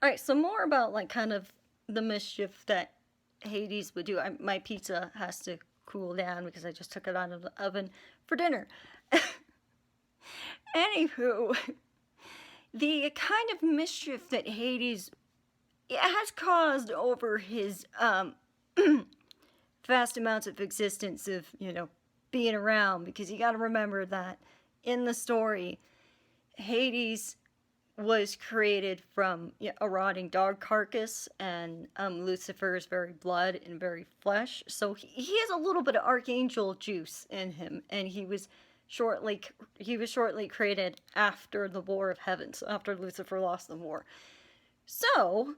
Alright, so more about, like, kind of the mischief that Hades would do. My pizza has to cool down because I just took it out of the oven for dinner. Anywho, the kind of mischief that Hades has caused over his vast amounts of existence of, being around, because you gotta remember that in the story, Hades was created from a rotting dog carcass, and Lucifer's very blood and very flesh. So he has a little bit of archangel juice in him, and shortly he was shortly created after the War of Heavens, after Lucifer lost the war. So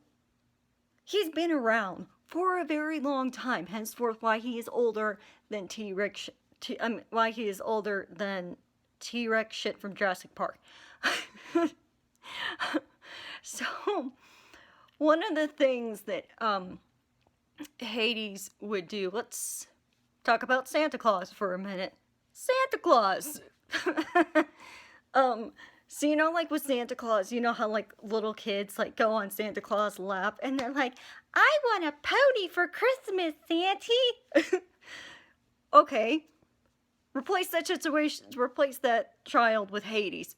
he's been around for a very long time. Henceforth, why he is older than T-Rex. Why he is older than T-Rex shit from Jurassic Park. So, one of the things that Hades would do, let's talk about Santa Claus for a minute. Santa Claus! So like with Santa Claus, you know how like little kids like go on Santa Claus' lap and they're like, I want a pony for Christmas, Santa. Okay. Replace that situation, replace that child with Hades.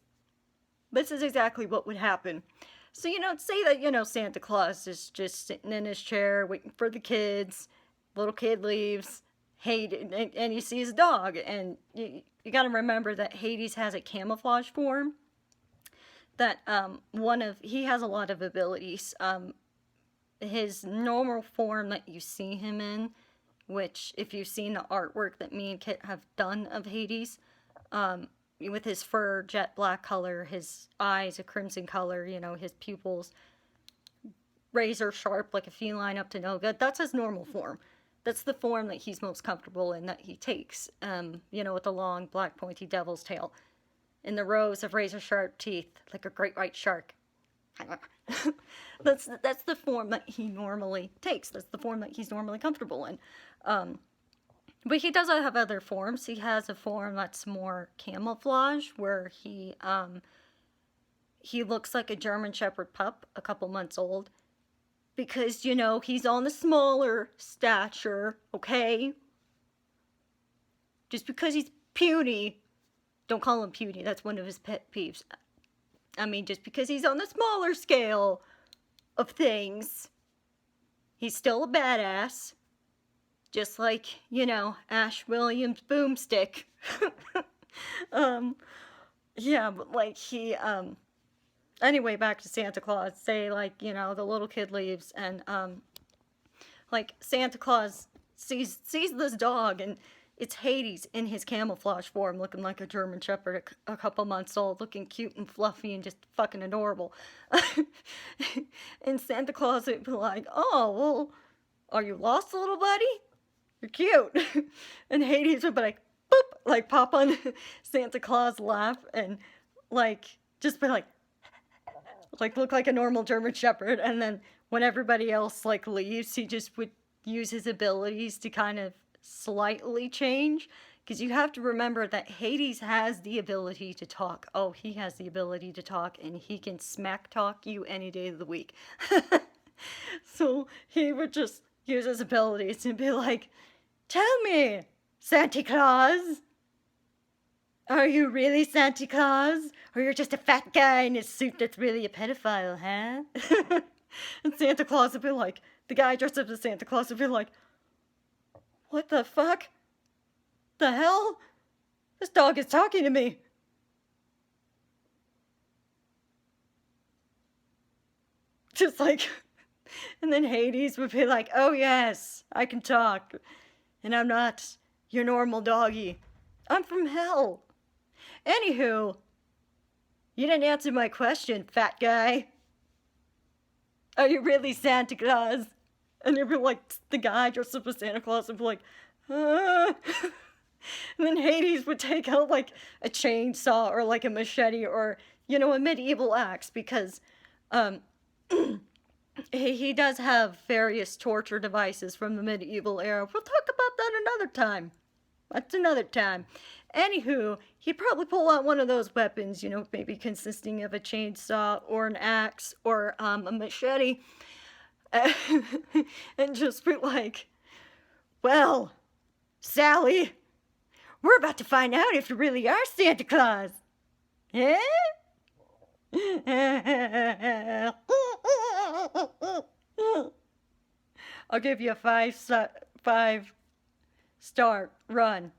This is exactly what would happen. So, say that, Santa Claus is just sitting in his chair waiting for the kids. Little kid leaves. And he sees a dog. And you got to remember that Hades has a camouflage form. That he has a lot of abilities. His normal form that you see him in, which if you've seen the artwork that me and Kit have done of Hades, with his fur jet black color, his eyes a crimson color, his pupils razor sharp like a feline up to no good. That's his normal form. That's the form that he's most comfortable in, that he takes, with the long black pointy devil's tail and the rows of razor sharp teeth like a great white shark. That's the form that he normally takes. That's the form that he's normally comfortable in. But he does have other forms. He has a form that's more camouflage, where he looks like a German Shepherd pup, a couple months old. Because, he's on the smaller stature, okay? Just because he's puny, don't call him puny, that's one of his pet peeves. I mean, just because he's on the smaller scale of things, he's still a badass. Just like, Ash Williams' Boomstick. Yeah, but like anyway, back to Santa Claus. Say like, the little kid leaves and like Santa Claus sees this dog, and it's Hades in his camouflage form, looking like a German Shepherd, a couple months old, looking cute and fluffy and just fucking adorable. And Santa Claus would be like, oh, well, are you lost, little buddy? You're cute. And Hades would be like, boop, like pop on Santa Claus' lap and like just be like look like a normal German Shepherd. And then when everybody else like leaves, he just would use his abilities to kind of slightly change. Because you have to remember that Hades has the ability to talk. Oh, he has the ability to talk, and he can smack talk you any day of the week. So he would just use his abilities and be like, tell me, Santa Claus, are you really Santa Claus? Or you're just a fat guy in a suit that's really a pedophile, huh? And Santa Claus would be like, the guy dressed up as Santa Claus would be like, what the fuck? The hell? This dog is talking to me. Just like, and then Hades would be like, oh yes, I can talk. And I'm not your normal doggy. I'm from hell. Anywho, you didn't answer my question, fat guy. Are you really Santa Claus? And they'd be like, the guy dressed up as Santa Claus would be like, And then Hades would take out like a chainsaw or like a machete or, a medieval axe, because he does have various torture devices from the medieval era. We'll talk about that another time. That's another time. Anywho, he'd probably pull out one of those weapons, maybe consisting of a chainsaw or an axe or a machete, and just be like, well, Sally, we're about to find out if you really are Santa Claus. Eh? I'll give you a five-star run.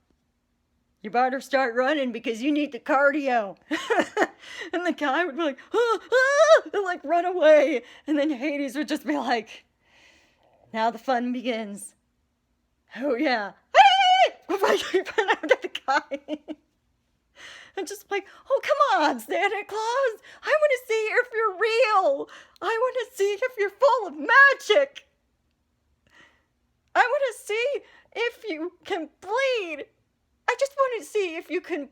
You better start running because you need the cardio. And the guy would be like, ah, ah, and like run away. And then Hades would just be like, now the fun begins. Oh yeah. Like run after the guy. And just like, oh come on, Santa Claus. I want to see if you're real. I want to see if you're full of magic. I want to see if you can bleed. I just want to see if you can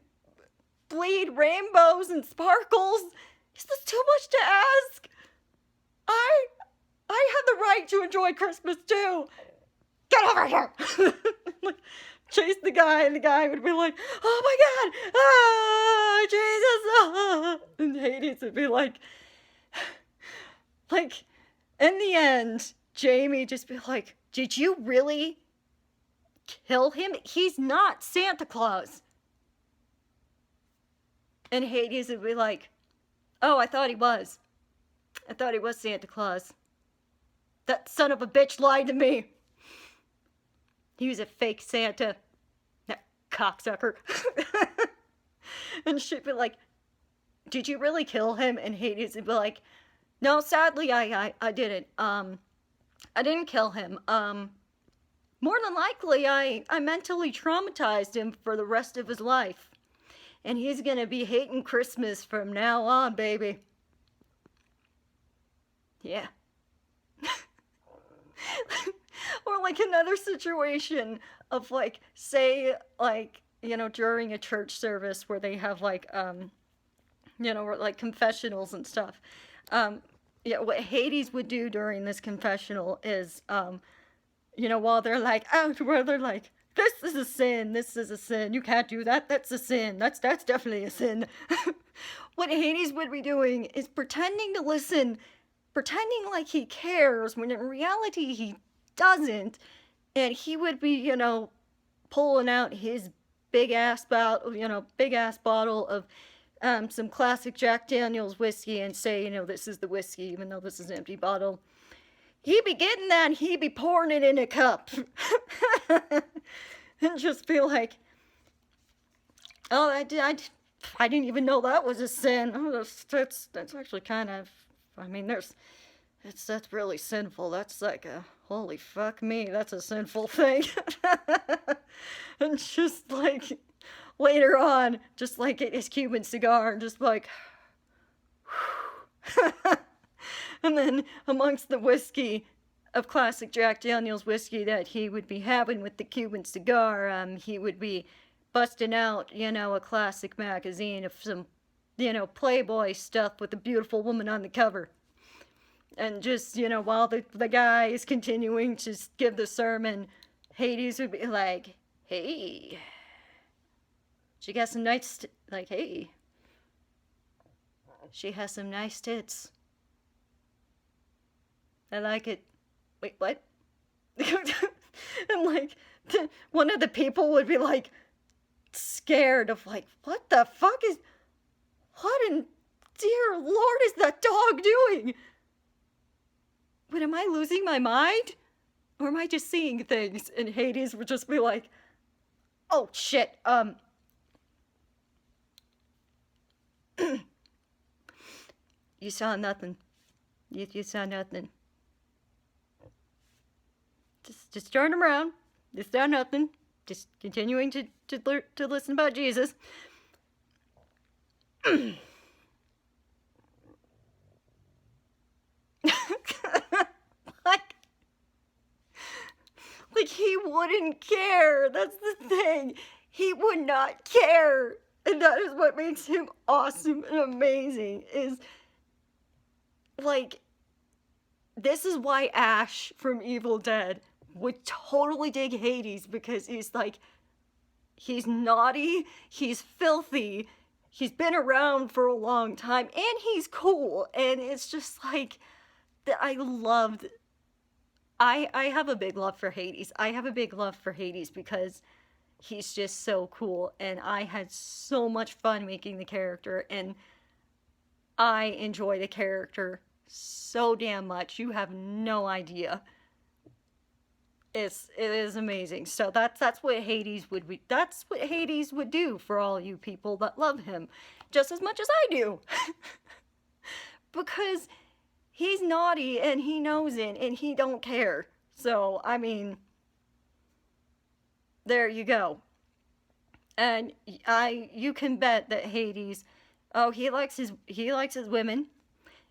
bleed rainbows and sparkles. Is this too much to ask? I have the right to enjoy Christmas too. Get over here. Like, chase the guy, and the guy would be like, oh my God, oh, Jesus. Oh. And Hades would be like, in the end, Jamie just be like, did you really kill him? He's not Santa Claus. And Hades would be like, oh, I thought he was. I thought he was Santa Claus. That son of a bitch lied to me. He was a fake Santa. That cocksucker. And she'd be like, did you really kill him? And Hades would be like, no, sadly, I didn't. I didn't kill him. More than likely, I mentally traumatized him for the rest of his life. And he's gonna be hating Christmas from now on, baby. Yeah. Or like another situation of like, say, like, during a church service where they have like, like confessionals and stuff. What Hades would do during this confessional is, while they're like, where they're like, this is a sin, you can't do that, that's a sin, that's definitely a sin. What Hades would be doing is pretending to listen, pretending like he cares, when in reality he doesn't, and he would be, pulling out his big ass bottle of some classic Jack Daniels whiskey and say, this is the whiskey, even though this is an empty bottle. He'd be getting that and he'd be pouring it in a cup. And just be like, oh, I didn't even know that was a sin. Oh, that's actually kind of, that's really sinful. That's like a, holy fuck me, that's a sinful thing. And just like, later on, just like get his Cuban cigar and just like, and then amongst the whiskey of classic Jack Daniels whiskey that he would be having with the Cuban cigar, he would be busting out, a classic magazine of some, Playboy stuff with a beautiful woman on the cover. And just, while the guy is continuing to give the sermon, Hades would be like, hey, she got some nice, hey, she has some nice tits. I like it. Wait, what? And like, one of the people would be like, scared of like, what the fuck is, what in dear Lord is that dog doing? But am I losing my mind? Or am I just seeing things? And Hades would just be like, oh shit, you saw nothing. You saw nothing. Just turn around. You saw nothing. Just continuing to listen about Jesus. Like he wouldn't care. That's the thing. He would not care. And that is what makes him awesome and amazing. Is like, this is why Ash from Evil Dead would totally dig Hades, because he's like, He's naughty, he's filthy, he's been around for a long time, and he's cool. And it's just like, I loved. I have a big love for Hades. I have a big love for Hades because he's just so cool, and I had so much fun making the character, and I enjoy the character so damn much. You have no idea. It is amazing. So that's what Hades would be. That's what Hades would do for all you people that love him just as much as I do. Because he's naughty and he knows it and he don't care. So, I mean, there you go. And you can bet that Hades, oh, he likes his women.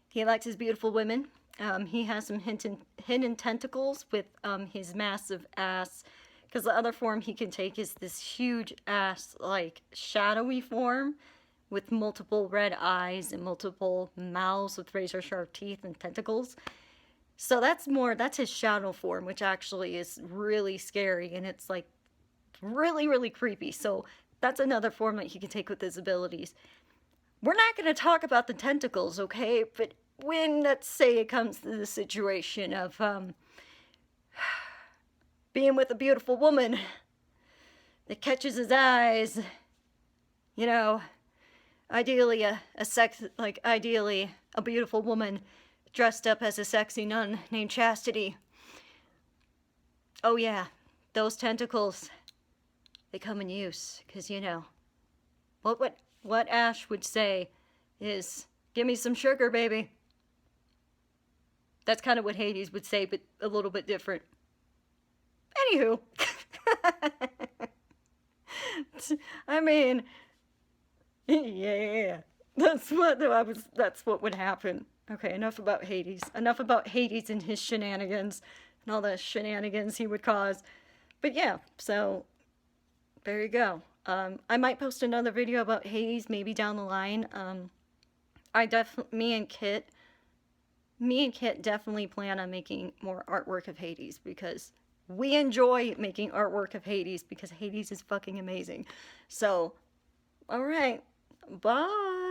He likes his beautiful women. He has some hidden tentacles with his massive ass. Because the other form he can take is this huge ass, like, shadowy form with multiple red eyes and multiple mouths with razor sharp teeth and tentacles. So that's his shadow form, which actually is really scary, and it's like really, really creepy. So that's another form that he can take with his abilities. We're not going to talk about the tentacles, okay? But when, let's say, it comes to the situation of being with a beautiful woman that catches his eyes, you know, ideally ideally a beautiful woman dressed up as a sexy nun named Chastity. Oh yeah, those tentacles, they come in use, because, you know, what Ash would say is, give me some sugar, baby. That's kind of what Hades would say, but a little bit different. Anywho. I mean, yeah, that's what would happen. Okay, enough about Hades. Enough about Hades and his shenanigans and all the shenanigans he would cause. But yeah, so there you go. I might post another video about Hades maybe down the line. Me and Kit definitely plan on making more artwork of Hades because we enjoy making artwork of Hades because Hades is fucking amazing. So, alright, bye!